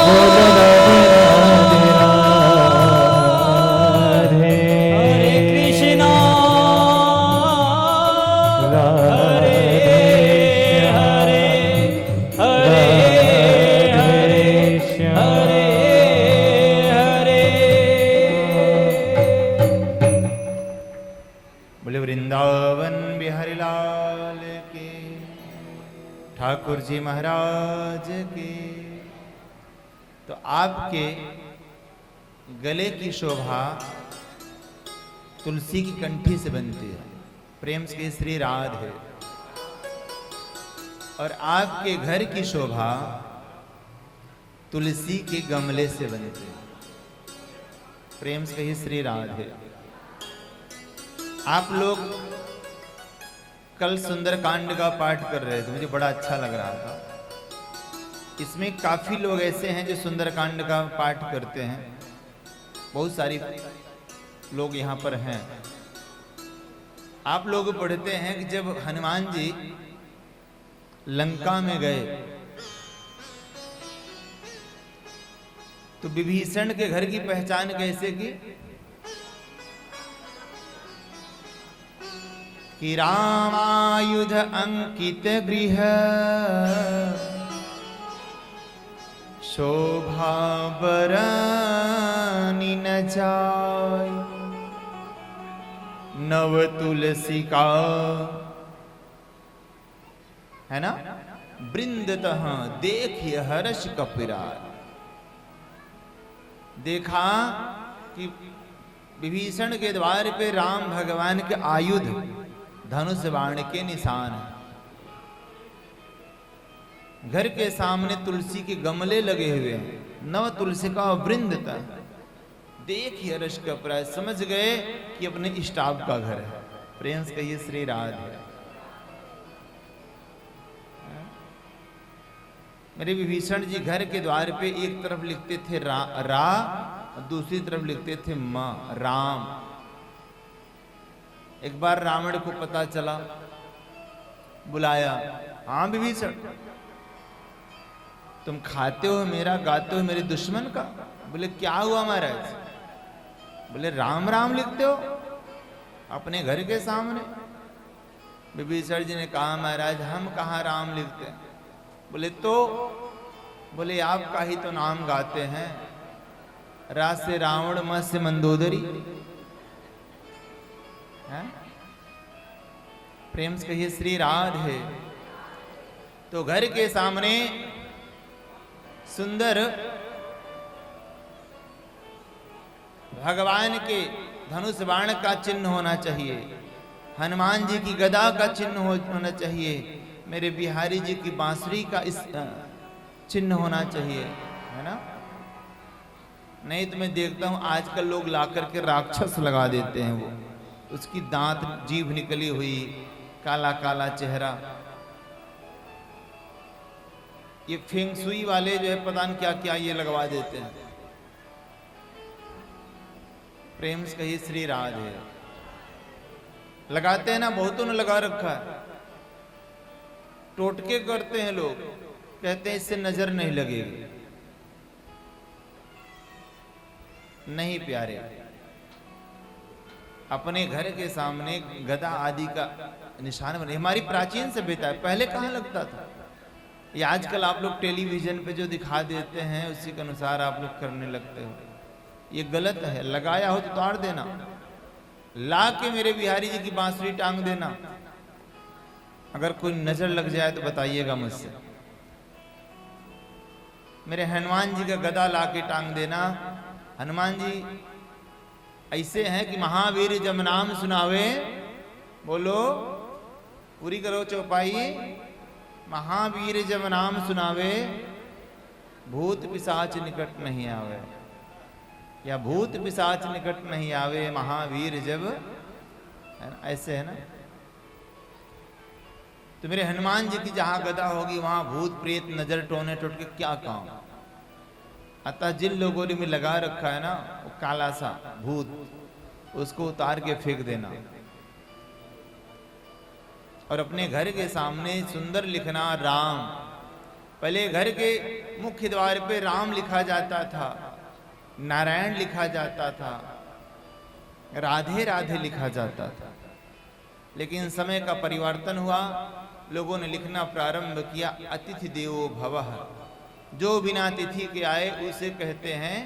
बोलो राधे राधे हरे कृष्णा राधे हरे हरे हरे हरे बोले वृंदावन बिहारी लाल के, ठाकुर जी महाराज के। तो आपके गले की शोभा तुलसी की कंठी से बनती है, प्रेम से श्री राधे। और आपके घर की शोभा तुलसी के गमले से बनती है, प्रेम से कही श्री राधे। आप लोग कल सुंदरकांड का पाठ कर रहे थे, मुझे बड़ा अच्छा लग रहा था। इसमें काफी लोग ऐसे हैं जो सुंदरकांड का पाठ करते हैं, बहुत सारी लोग यहाँ पर हैं। आप लोग पढ़ते हैं कि जब हनुमान जी लंका में गए तो विभीषण के घर की पहचान कैसे की? कि रामायुध अंकित गृह शोभा बरनी न जाय, नव तुलसी का है ना वृंदतः देखिए हर्ष कपिराय। देखा कि विभीषण के द्वार पे राम भगवान के आयुध धनुष बाण के निशान है। घर के सामने तुलसी के गमले लगे हुए हैं, नव तुलसी का वृंद था। देखिए हर्ष कपिराय, समझ गए कि अपने इष्टाव का घर है। प्रेम से कहिए श्री राधे। मेरे विभीषण जी घर के द्वार पे एक तरफ लिखते थे रा दूसरी तरफ लिखते थे मां राम। एक बार रावण को पता चला, बुलाया, हाँ विभीषण तुम खाते हो मेरा, गाते हो मेरे दुश्मन का। बोले क्या हुआ महाराज? बोले राम राम लिखते हो अपने घर के सामने। विभीषण जी ने कहा महाराज हम कहाँ राम लिखते हैं। बोले तो, बोले आपका ही तो नाम गाते हैं, रा से रावण, म से मंदोदरी है? प्रेम से कहिए श्री राधे। तो घर के सामने सुंदर भगवान के धनुष बाण का चिन्ह होना चाहिए, हनुमान जी की गदा का चिन्ह होना चाहिए, मेरे बिहारी जी की बांसुरी का इस चिन्ह होना चाहिए, है ना। नहीं तो मैं देखता हूं आजकल लोग ला करके राक्षस लगा देते हैं, वो उसकी दांत जीभ निकली हुई, काला काला चेहरा। ये फेंग सुई वाले जो है पता नहीं क्या क्या ये लगवा देते हैं। प्रेम से कहिए श्री राधे। लगाते हैं ना, बहुतों ने लगा रखा है, टोटके करते हैं लोग, कहते हैं इससे नजर नहीं लगेगी। नहीं प्यारे, अपने घर के सामने गदा आदि का निशान बने। हमारी प्राचीन सभ्यता है, पहले कहाँ लगता था। ये आजकल आप लोग टेलीविजन पे जो दिखा देते हैं उसी के अनुसार आप लोग करने लगते हो, ये गलत है। लगाया हो तो उतार देना, ला के मेरे बिहारी जी की बांसुरी टांग देना। अगर कोई नजर लग जाए तो बताइएगा मुझसे। मेरे हनुमान जी का गदा ला के टांग देना। हनुमान जी ऐसे हैं कि महावीर जब नाम सुनावे, बोलो पूरी करो चौपाई। महावीर जब नाम सुनावे, भूत पिशाच निकट नहीं आवे, या भूत पिशाच निकट नहीं आवे, महावीर जब, है ना, ऐसे है ना। तो मेरे हनुमान जी की जहां गदा होगी वहां भूत प्रेत नजर टोने टोट के क्या काम। अतः जिन लोगों ने में लगा रखा है ना वो काला सा भूत, उसको उतार के फेंक देना। और अपने घर के सामने सुंदर लिखना राम। पहले घर के मुख्य द्वार पे राम लिखा जाता था, नारायण लिखा जाता था, राधे राधे लिखा जाता था। लेकिन समय का परिवर्तन हुआ, लोगों ने लिखना प्रारंभ किया अतिथि देवो भवः। जो बिना अतिथि के आए उसे कहते हैं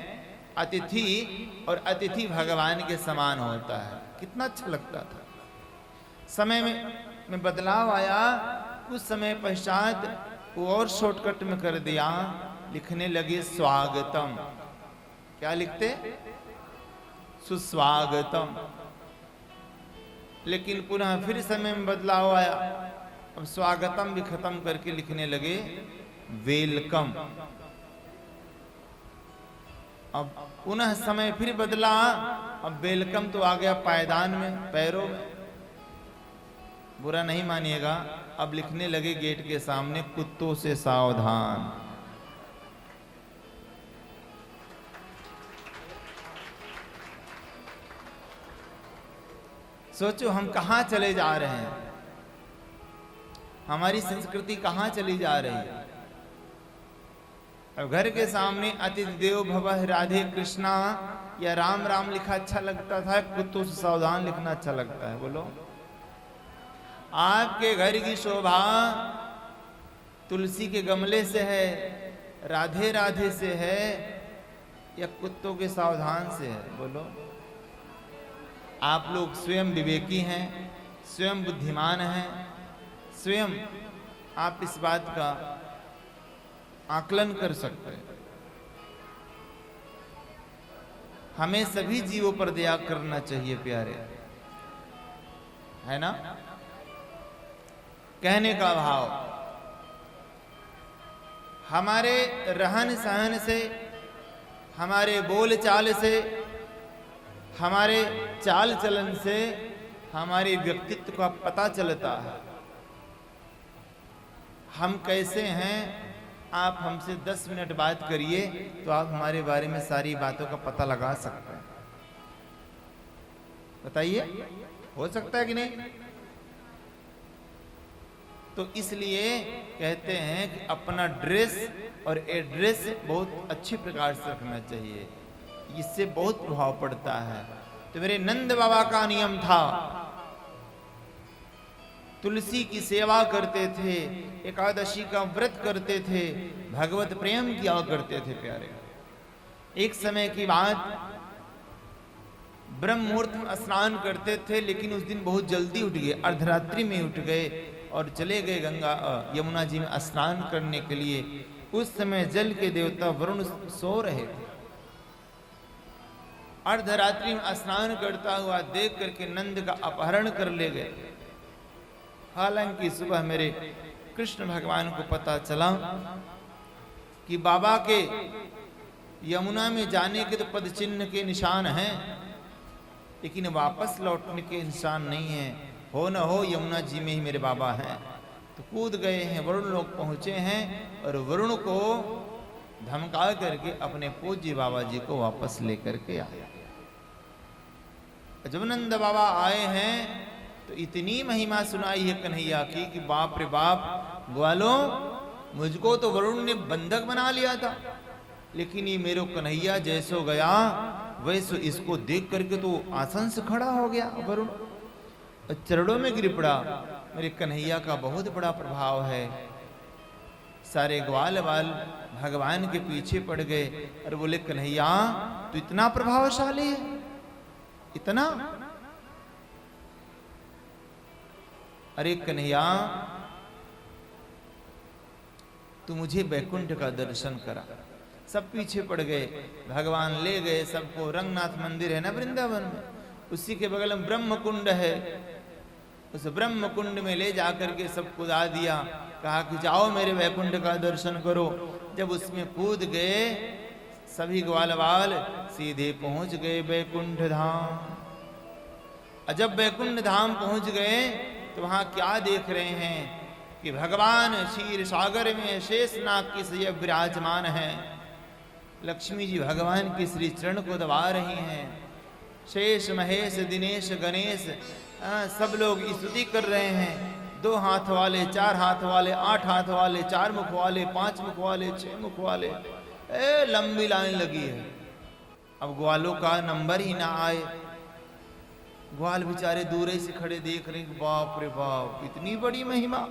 अतिथि, और अतिथि भगवान के समान होता है। कितना अच्छा लगता था। समय में बदलाव आया, कुछ समय पश्चात वो और शॉर्टकट में कर दिया, लिखने लगे स्वागतम। क्या लिखते? सुस्वागतम। लेकिन पुनः फिर समय में बदलाव आया, अब स्वागतम भी खत्म करके लिखने लगे वेलकम। अब पुनः समय फिर बदला, अब वेलकम तो आ गया पायदान में, पैरों में। बुरा नहीं मानिएगा, अब लिखने लगे गेट के सामने कुत्तों से सावधान। सोचो हम कहां चले जा रहे हैं, हमारी संस्कृति कहां चली जा रही है। अब घर के सामने अतिथि देवो भवः राधे कृष्णा या राम राम लिखा अच्छा लगता था, कुत्तों से सावधान लिखना अच्छा लगता है? बोलो। आपके घर की शोभा तुलसी के गमले से है, राधे राधे से है, या कुत्तों के सावधान से है? बोलो। आप लोग स्वयं विवेकी हैं, स्वयं बुद्धिमान हैं, स्वयं आप इस बात का आकलन कर सकते हैं। हमें सभी जीवों पर दया करना चाहिए प्यारे, है ना? कहने का भाव हमारे रहन सहन से, हमारे बोल चाल से, हमारे चाल चलन से हमारे व्यक्तित्व का पता चलता है। हम कैसे हैं, आप हमसे 10 मिनट बात करिए तो आप हमारे बारे में सारी बातों का पता लगा सकते हैं। बताइए, हो सकता है कि नहीं? तो इसलिए कहते हैं कि अपना ड्रेस और एड्रेस बहुत अच्छी प्रकार से रखना चाहिए, इससे बहुत प्रभाव पड़ता है। तो मेरे नंद बाबा का नियम था, तुलसी की सेवा करते थे, एकादशी का व्रत करते थे, भगवत प्रेम किया करते थे प्यारे। एक समय की बात, ब्रह्म मुहूर्त में स्नान करते थे, लेकिन उस दिन बहुत जल्दी उठ गए, अर्धरात्रि में उठ गए और चले गए गंगा यमुना जी में स्नान करने के लिए। उस समय जल के देवता वरुण सो रहे थे। अर्धरात्रि में स्नान करता हुआ देख करके नंद का अपहरण कर ले गए। हालांकि सुबह मेरे कृष्ण भगवान को पता चला कि बाबा के यमुना में जाने के तो पद चिन्ह के निशान हैं, लेकिन वापस लौटने के निशान नहीं है। हो न हो यमुना जी में ही मेरे बाबा हैं। तो कूद गए हैं, वरुण लोग पहुंचे हैं और वरुण को धमका करके अपने पूज्य बाबा जी को वापस लेकर के आए। जब नंद बाबा आए हैं तो इतनी महिमा सुनाई है कन्हैया की कि बाप रे बाप, ग्वालों, मुझको तो वरुण ने बंधक बना लिया था, लेकिन ये मेरो कन्हैया जैसो गया वैसो इसको देख करके तो आसन से खड़ा हो गया वरुण, चरणों में गिर पड़ा। मेरे कन्हैया का बहुत बड़ा प्रभाव है। सारे ग्वाल बाल भगवान के पीछे पड़ गए और बोले, कन्हैया तू इतना प्रभावशाली है, इतना? अरे कन्हैया, तू मुझे बैकुंठ का दर्शन करा। सब पीछे पड़ गए, भगवान ले गए सबको। रंगनाथ मंदिर है ना वृंदावन में, उसी के बगल में ब्रह्म कुंड है। उस ब्रह्म कुंड में ले जाकर के सब कूदा दिया, कहा कि जाओ मेरे वैकुंठ का दर्शन करो। जब उसमें कूद गए सभी ग्वाल बाल, सीधे पहुंच गए वैकुंठ धाम। और जब वैकुंठ धाम पहुंच गए तो वहां क्या देख रहे हैं कि भगवान क्षीर सागर में शेषनाग की सैया विराजमान है। लक्ष्मी जी भगवान के श्री चरण को दबा रही हैं। शेष महेश दिनेश गणेश सब लोग स्तुति कर रहे हैं। 2 हाथ वाले, 4 हाथ वाले, 8 हाथ वाले, 4 मुख वाले, 5 मुख वाले, 6 मुख वाले, लंबी लाइन लगी है। अब ग्वालों का नंबर ही ना आए। ग्वाल बेचारे दूर से खड़े देख रहे हैं, बाप रे बाप, इतनी बड़ी महिमा।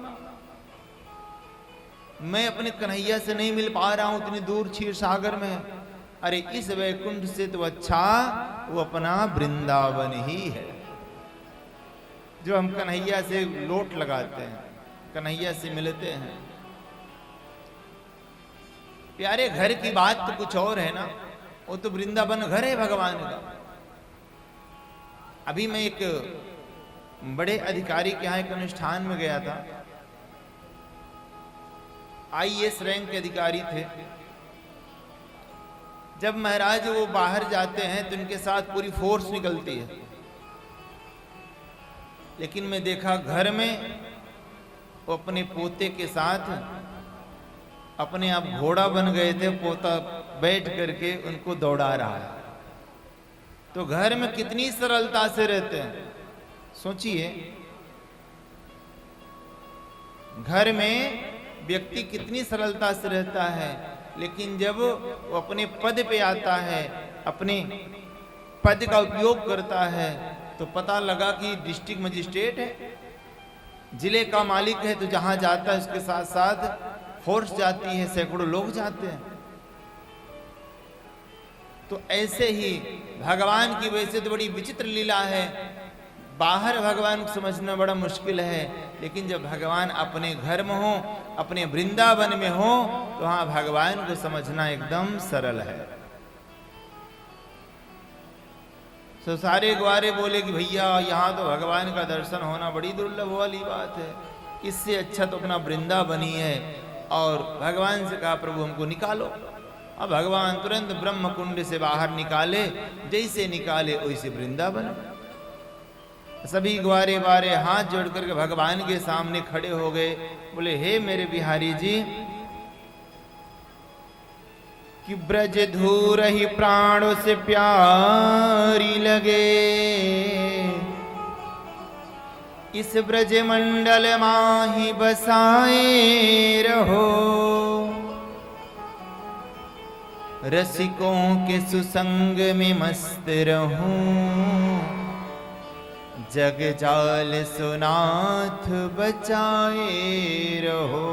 मैं अपने कन्हैया से नहीं मिल पा रहा हूं इतनी दूर क्षीर सागर में। अरे इस वैकुंठ से तो अच्छा वो अपना वृंदावन ही है, जो हम कन्हैया से लोट लगाते हैं, कन्हैया से मिलते हैं। प्यारे घर की बात तो कुछ और है ना, वो तो वृंदावन घर है भगवान का। अभी मैं एक बड़े अधिकारी के यहाँ एक अनुष्ठान में गया था। IAS रैंक के अधिकारी थे। जब महाराज वो बाहर जाते हैं तो उनके साथ पूरी फोर्स निकलती है, लेकिन मैं देखा घर में वो अपने पोते के साथ अपने आप घोड़ा बन गए थे। पोता बैठ करके उनको दौड़ा रहा है। तो घर में कितनी सरलता से रहते हैं, सोचिए। घर में व्यक्ति कितनी सरलता से रहता है, लेकिन जब वो अपने पद पे आता है, अपने पद का उपयोग करता है, तो पता लगा कि डिस्ट्रिक्ट मजिस्ट्रेट है, जिले का मालिक है, तो जहां जाता है उसके साथ साथ फोर्स जाती है, सैकड़ों लोग जाते हैं। तो ऐसे ही भगवान की वजह से तो बड़ी विचित्र लीला है। बाहर भगवान को समझना बड़ा मुश्किल है, लेकिन जब भगवान अपने घर में हो, अपने वृंदावन में हो, तो वहां भगवान को समझना एकदम सरल है। तो सारे ग्वारे बोले कि भैया यहाँ तो भगवान का दर्शन होना बड़ी दुर्लभ वाली बात है, इससे अच्छा तो अपना वृंदावन ही है। और भगवान से कहा प्रभु हमको निकालो। अब भगवान तुरंत ब्रह्म कुंड से बाहर निकाले, जैसे निकाले वैसे वृंदावन। सभी ग्वारे बारे हाथ जोड़ करके भगवान के सामने खड़े हो गए। बोले हे मेरे बिहारी जी, कि ब्रज धूर ही प्राणों से प्यारी लगे, इस ब्रज मंडल माही बसाए रहो, रसिकों के सुसंग में मस्त रहूं, जग जाल सुनाथ बचाए रहो।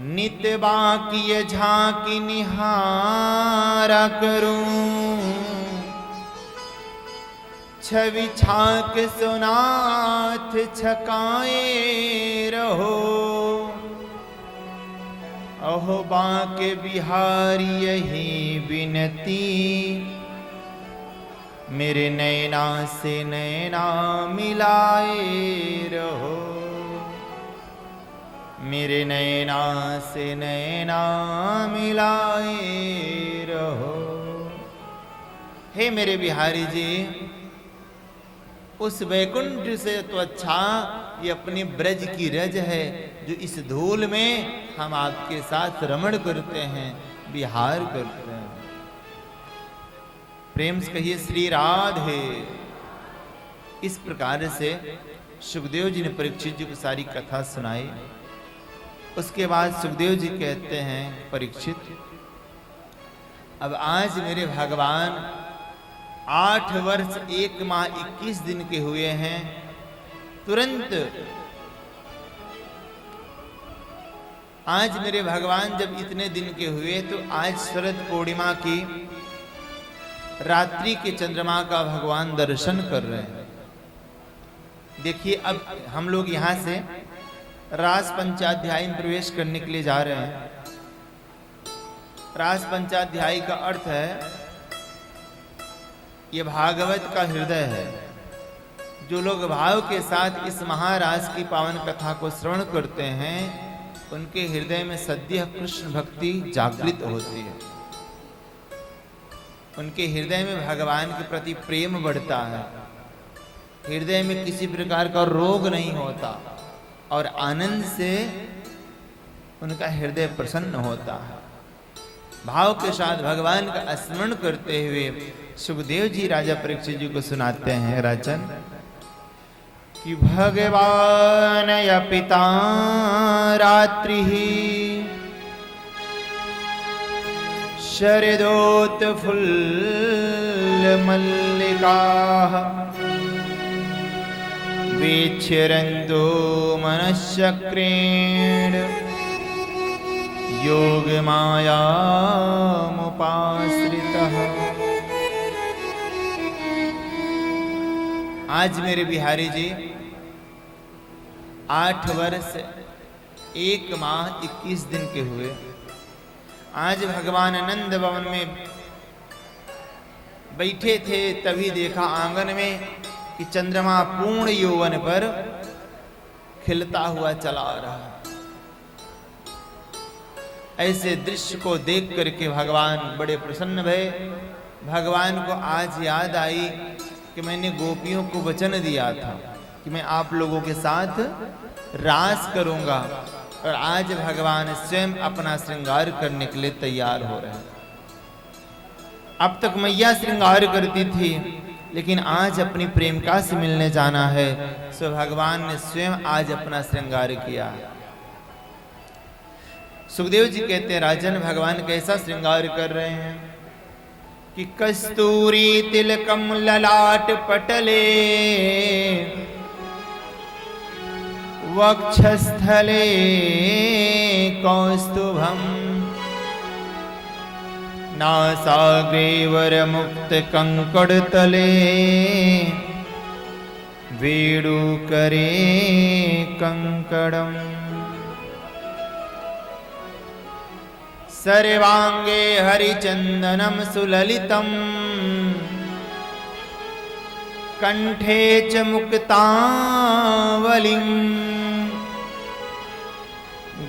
नित बाकी झांकी निहारा करूं, छवि छाक सुनाथ छकाए रहो। अहो बांके बिहारी यही विनती, मेरे नैना से नैना मिलाए रहो, मेरे नैना से नैना मिलाए रहो। हे मेरे बिहारी जी, उस वैकुंठ से तो अच्छा ये अपने ब्रज की रज है, जो इस धूल में हम आपके साथ रमण करते हैं, विहार करते हैं। प्रेम से कहिए श्री राधे। इस प्रकार से सुखदेव जी ने परीक्षित जी को सारी कथा सुनाई। उसके बाद सुखदेव जी कहते हैं, परीक्षित अब आज मेरे भगवान 8 वर्ष 1 माह 21 दिन के हुए हैं। तुरंत आज मेरे भगवान जब इतने दिन के हुए, तो आज शरद पूर्णिमा की रात्रि के चंद्रमा का भगवान दर्शन कर रहे हैं। देखिए अब हम लोग यहाँ से रास पंचाध्याय में प्रवेश करने के लिए जा रहे हैं। रास पंचाध्याय का अर्थ है ये भागवत का हृदय है। जो लोग भाव के साथ इस महारास की पावन कथा को श्रवण करते हैं, उनके हृदय में सद्य कृष्ण भक्ति जागृत होती है। उनके हृदय में भगवान के प्रति प्रेम बढ़ता है, हृदय में किसी प्रकार का रोग नहीं होता, और आनंद से उनका हृदय प्रसन्न होता है। भाव के साथ भगवान का स्मरण करते हुए सुखदेव जी राजा परीक्षित जी को सुनाते हैं राजन कि भगवान या पिता रात्रि शरदोत फुल्ल मल्लिका विच्छरन्तो मनश्चक्रेण योग मायामुपाश्रितः। आज मेरे बिहारी जी 8 वर्ष 1 माह 21 दिन के हुए। आज भगवान आनंद भवन में बैठे थे, तभी देखा आंगन में कि चंद्रमा पूर्ण यौवन पर खिलता हुआ चला आ रहा। ऐसे दृश्य को देख करके भगवान बड़े प्रसन्न भये। भगवान को आज याद आई कि मैंने गोपियों को वचन दिया था कि मैं आप लोगों के साथ रास करूंगा, और आज भगवान स्वयं अपना श्रृंगार करने के लिए तैयार हो रहे हैं। अब तक मैया श्रृंगार करती थी, लेकिन आज अपनी प्रेमिका से मिलने जाना है, सो भगवान ने स्वयं आज अपना श्रृंगार किया। सुखदेव जी कहते हैं राजन भगवान कैसा श्रृंगार कर रहे हैं कि कस्तूरी तिलकम ललाट पटले वक्षस्थले कौस्तुभम नासाग्रे मुक्त कंकड़ तले वेणुकरे कंकड़म सर्वांगे हरिचंदनम सुललितम कंठे च मुक्तावलिं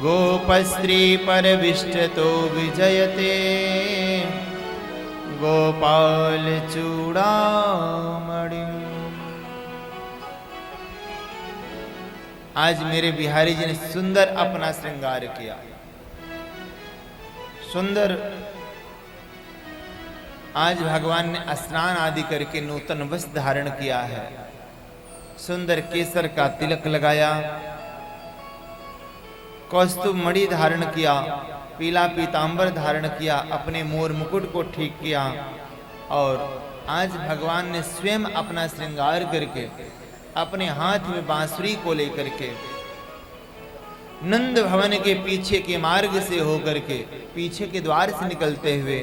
गोपस्त्री परविष्टतो विजयते गोपाल चूड़ामणिम्। आज मेरे बिहारी जी ने सुंदर अपना श्रृंगार किया, सुंदर। आज भगवान ने स्नान आदि करके नूतन वस्त्र धारण किया है, सुंदर केसर का तिलक लगाया, कौस्तुभ मणि धारण किया, पीला पीतांबर धारण किया, अपने मोर मुकुट को ठीक किया, और आज भगवान ने स्वयं अपना श्रृंगार करके अपने हाथ में बांसुरी को लेकर के नंद भवन के पीछे के मार्ग से होकर के पीछे के द्वार से निकलते हुए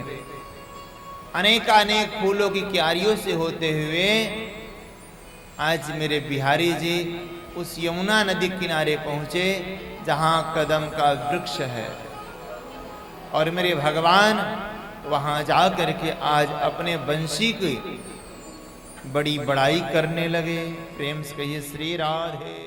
अनेकानेक फूलों की क्यारियों से होते हुए आज मेरे बिहारी जी उस यमुना नदी किनारे पहुंचे जहां कदम का वृक्ष है, और मेरे भगवान वहां जा करके आज अपने बंशी की बड़ी बड़ाई करने लगे। प्रेम से कहिए श्री राधे।